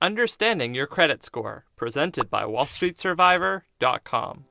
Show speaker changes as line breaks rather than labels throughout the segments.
Understanding Your Credit Score, presented by WallStreetSurvivor.com.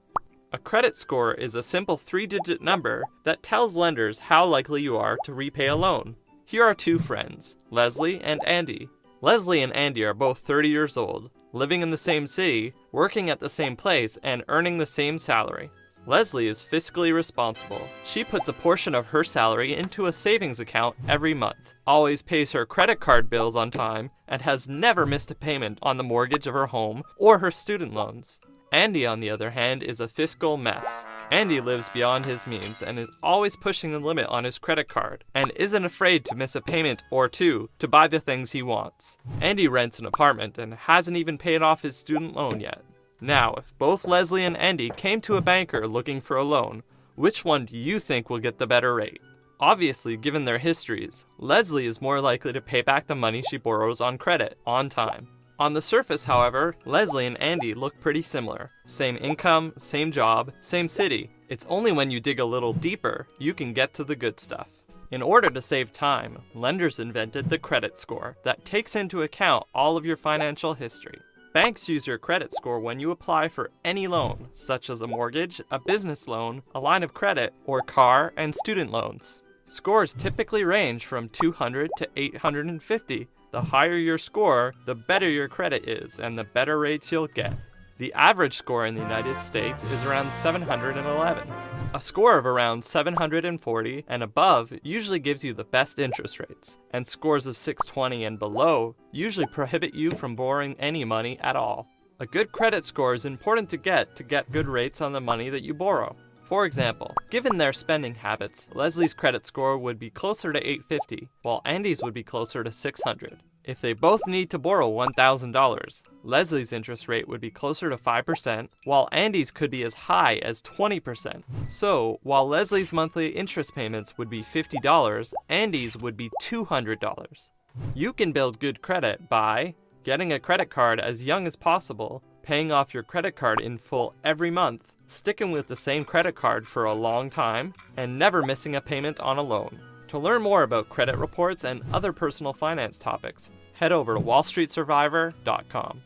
A credit score is a simple 3-digit number that tells lenders how likely you are to repay a loan. Here are two friends, Leslie and Andy. Leslie and Andy are both 30 years old, living in the same city, working at the same place, and earning the same salary. Leslie is fiscally responsible. She puts a portion of her salary into a savings account every month, always pays her credit card bills on time, and has never missed a payment on the mortgage of her home or her student loans. Andy, on the other hand, is a fiscal mess. Andy lives beyond his means and is always pushing the limit on his credit card, and isn't afraid to miss a payment or two to buy the things he wants. Andy rents an apartment and hasn't even paid off his student loan yet. Now, if both Leslie and Andy came to a banker looking for a loan, which one do you think will get the better rate? Obviously, given their histories, Leslie is more likely to pay back the money she borrows on credit, on time. On the surface, however, Leslie and Andy look pretty similar. Same income, same job, same city. It's only when you dig a little deeper you can get to the good stuff. In order to save time, lenders invented the credit score that takes into account all of your financial history. Banks use your credit score when you apply for any loan, such as a mortgage, a business loan, a line of credit, or car and student loans. Scores typically range from 200 to 850. The higher your score, the better your credit is, and the better rates you'll get. The average score in the United States is around 711. A score of around 740 and above usually gives you the best interest rates, and scores of 620 and below usually prohibit you from borrowing any money at all. A good credit score is important to get good rates on the money that you borrow. For example, given their spending habits, Leslie's credit score would be closer to 850, while Andy's would be closer to 600. If they both need to borrow $1,000, Leslie's interest rate would be closer to 5%, while Andy's could be as high as 20%. So, while Leslie's monthly interest payments would be $50, Andy's would be $200. You can build good credit by getting a credit card as young as possible, paying off your credit card in full every month, sticking with the same credit card for a long time, and never missing a payment on a loan. To learn more about credit reports and other personal finance topics, head over to WallStreetSurvivor.com.